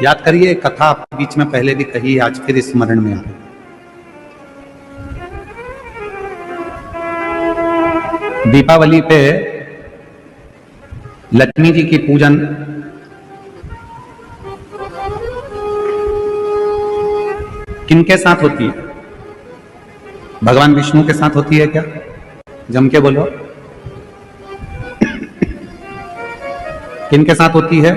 याद करिए, कथा आपके बीच में पहले भी कही, आज फिर स्मरण में आ गई। दीपावली पे लक्ष्मी जी की पूजन किनके साथ होती है? भगवान विष्णु के साथ होती है क्या? जम के बोलो, किनके साथ होती है?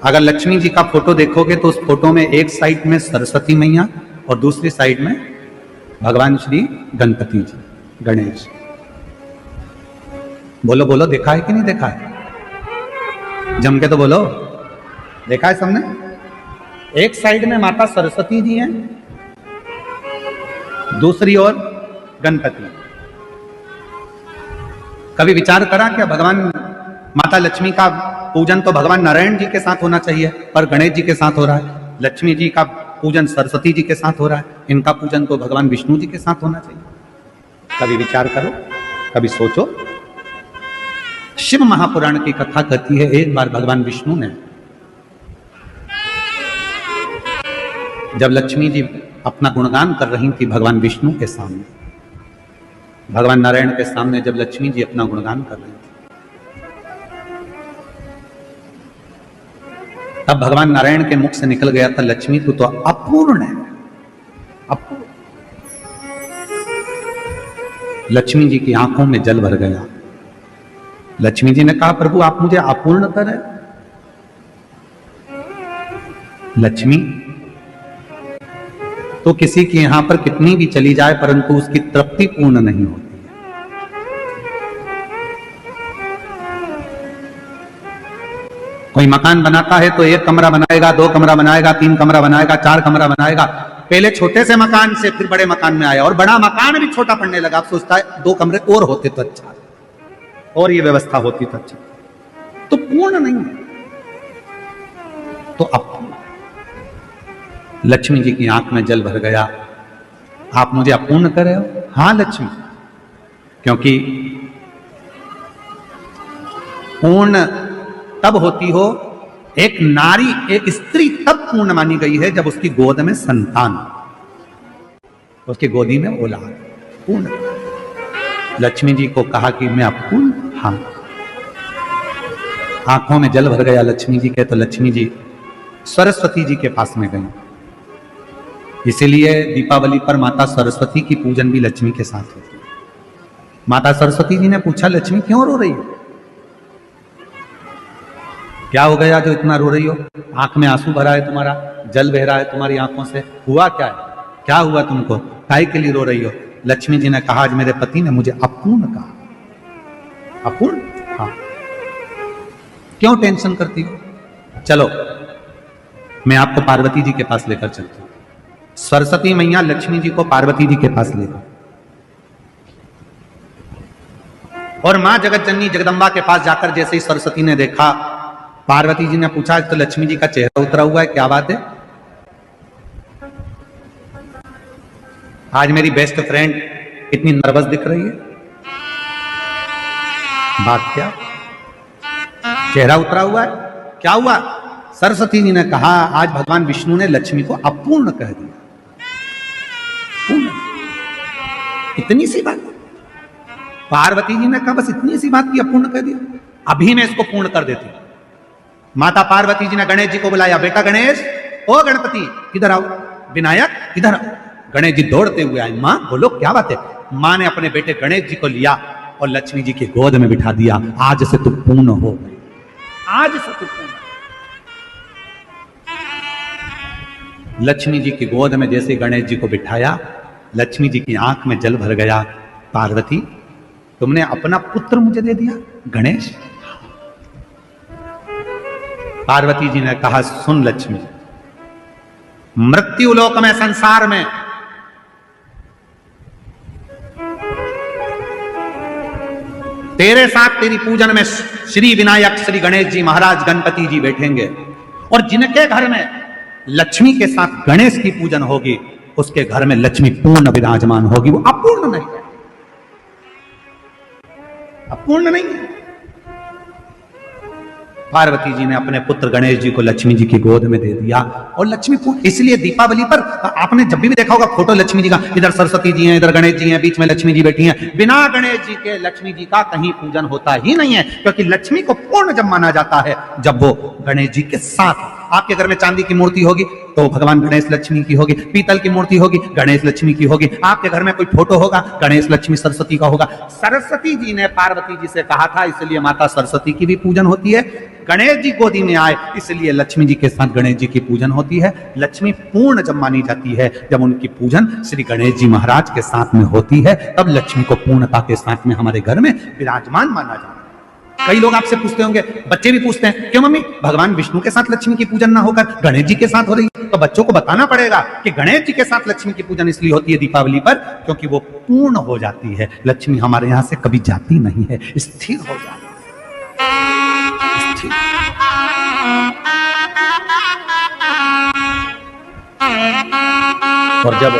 अगर लक्ष्मी जी का फोटो देखोगे तो उस फोटो में एक साइड में सरस्वती मैया और दूसरी साइड में भगवान श्री गणपति जी, गणेश। बोलो बोलो, देखा है कि नहीं देखा है? जम के तो बोलो, देखा है सबने? एक साइड में माता सरस्वती जी हैं, दूसरी ओर गणपति। कभी विचार करा क्या भगवान माता लक्ष्मी का पूजन तो भगवान नारायण जी के साथ होना चाहिए, पर गणेश जी के साथ हो रहा है। लक्ष्मी जी का पूजन सरस्वती जी के साथ हो रहा है, इनका पूजन तो भगवान विष्णु जी के साथ होना चाहिए। कभी विचार करो, कभी सोचो। शिव महापुराण की कथा कहती है, एक बार भगवान विष्णु ने जब लक्ष्मी जी अपना गुणगान कर रही थी भगवान विष्णु के सामने, भगवान नारायण के सामने जब लक्ष्मी जी अपना गुणगान कर रही थी, तब भगवान नारायण के मुख से निकल गया था, लक्ष्मी तू तो अपूर्ण है, अपूर्ण। लक्ष्मी जी की आंखों में जल भर गया। लक्ष्मी जी ने कहा, प्रभु आप मुझे अपूर्ण करें। लक्ष्मी तो किसी के यहां पर कितनी भी चली जाए परंतु उसकी तृप्ति पूर्ण नहीं होती। कोई मकान बनाता है तो एक कमरा बनाएगा, दो कमरा बनाएगा, तीन कमरा बनाएगा, चार कमरा बनाएगा। पहले छोटे से मकान से फिर बड़े मकान में आया और बड़ा मकान भी छोटा पड़ने लगा। आप सोचता है दो कमरे और होते तो अच्छा, और ये व्यवस्था होती तो अच्छा। तो पूर्ण नहीं है। तो अब लक्ष्मी जी की आंख में जल भर गया। आप मुझे अपूर्ण कर रहे हो? हां लक्ष्मी, क्योंकि पूर्ण तब होती हो, एक नारी, एक स्त्री तब पूर्ण मानी गई है जब उसकी गोद में संतान, उसकी गोदी में औलाद पूर्ण। लक्ष्मी जी को कहा कि मैं अपूर्ण, हाँ। आंखों में जल भर गया लक्ष्मी जी के, तो लक्ष्मी जी सरस्वती जी के पास में गई। इसीलिए दीपावली पर माता सरस्वती की पूजन भी लक्ष्मी के साथ होती है। माता सरस्वती जी ने पूछा, लक्ष्मी क्यों रो रही हो? क्या हो गया जो इतना रो रही हो? आंख में आंसू भरा है तुम्हारा, जल बह रहा है तुम्हारी आंखों से, हुआ क्या है? क्या हुआ तुमको? काहे के लिए रो रही हो? लक्ष्मी जी ने कहा, आज मेरे पति ने मुझे अपूर्ण कहा। अपूर्ण? हाँ। क्यों टेंशन करती हो? चलो मैं आपको पार्वती जी के पास लेकर चलती हूं। सरस्वती मैया लक्ष्मी जी को पार्वती जी के पास लेकर, और मां जगत जननी जगदम्बा के पास जाकर जैसे ही सरस्वती ने देखा, पार्वती जी ने पूछा, तो लक्ष्मी जी का चेहरा उतरा हुआ है, क्या बात है? आज मेरी बेस्ट फ्रेंड इतनी नर्वस दिख रही है, बात क्या? चेहरा उतरा हुआ है, क्या हुआ? सरस्वती जी ने कहा, आज भगवान विष्णु ने लक्ष्मी को अपूर्ण कह दिया। पूर्ण, इतनी सी बात। पार्वती जी ने कहा, बस इतनी सी बात की अपूर्ण कह दिया, अभी मैं इसको पूर्ण कर देती। माता पार्वती जी ने गणेश जी को बुलाया, बेटा गणेश, ओ गणपति इधर आओ, विनायक इधर आओ। गणेश जी दौड़ते हुए आए। मां बोलो क्या बात है? मां ने अपने बेटे गणेश जी को लिया और लक्ष्मी जी की गोद में बिठा दिया। आज से तू पूर्ण हो गई, आज से तू पूर्ण। लक्ष्मी जी की गोद में जैसे गणेश जी को बिठाया, लक्ष्मी जी की आंख में जल भर गया। पार्वती, तुमने अपना पुत्र मुझे दे दिया गणेश? पार्वती जी ने कहा, सुन लक्ष्मी, मृत्यु लोक में, संसार में तेरे साथ तेरी पूजन में श्री विनायक, श्री गणेश जी महाराज, गणपति जी बैठेंगे, और जिनके घर में लक्ष्मी के साथ गणेश की पूजन होगी, उसके घर में लक्ष्मी पूर्ण विराजमान होगी। वो अपूर्ण नहीं है, अपूर्ण नहीं है। पार्वती जी ने अपने पुत्र गणेश जी को लक्ष्मी जी की गोद में दे दिया और लक्ष्मी इसलिए दीपावली पर आपने जब भी देखा होगा फोटो लक्ष्मी जी का, इधर सरस्वती जी हैं, इधर गणेश जी हैं, बीच में लक्ष्मी जी बैठी हैं। बिना गणेश जी के लक्ष्मी जी का कहीं पूजन होता ही नहीं है, क्योंकि लक्ष्मी को पूर्ण जब माना जाता है जब वो गणेश जी के साथ। आपके घर में चांदी की मूर्ति होगी तो भगवान गणेश लक्ष्मी की होगी, पीतल की मूर्ति होगी गणेश लक्ष्मी की होगी, आपके घर में कोई फोटो होगा गणेश लक्ष्मी सरस्वती का होगा। सरस्वती जी ने पार्वती जी से कहा था, इसलिए माता सरस्वती की भी पूजन होती है। गणेश जी गोदी में आए इसलिए लक्ष्मी जी के साथ गणेश जी की पूजन होती है। लक्ष्मी पूर्ण जब मानी जाती है जब उनकी पूजन श्री गणेश जी महाराज के साथ में होती है, तब लक्ष्मी को पूर्णता के साथ में हमारे घर में विराजमान माना जाता है। कई लोग आपसे पूछते होंगे, बच्चे भी पूछते हैं, क्यों मम्मी भगवान विष्णु के साथ लक्ष्मी की पूजन ना होकर गणेश जी के साथ हो रही है? तो बच्चों को बताना पड़ेगा कि गणेश जी के साथ लक्ष्मी की पूजन इसलिए होती है दीपावली पर, क्योंकि वो पूर्ण हो जाती है। लक्ष्मी हमारे यहां से कभी जाती नहीं है, स्थिर हो जाती है। और जब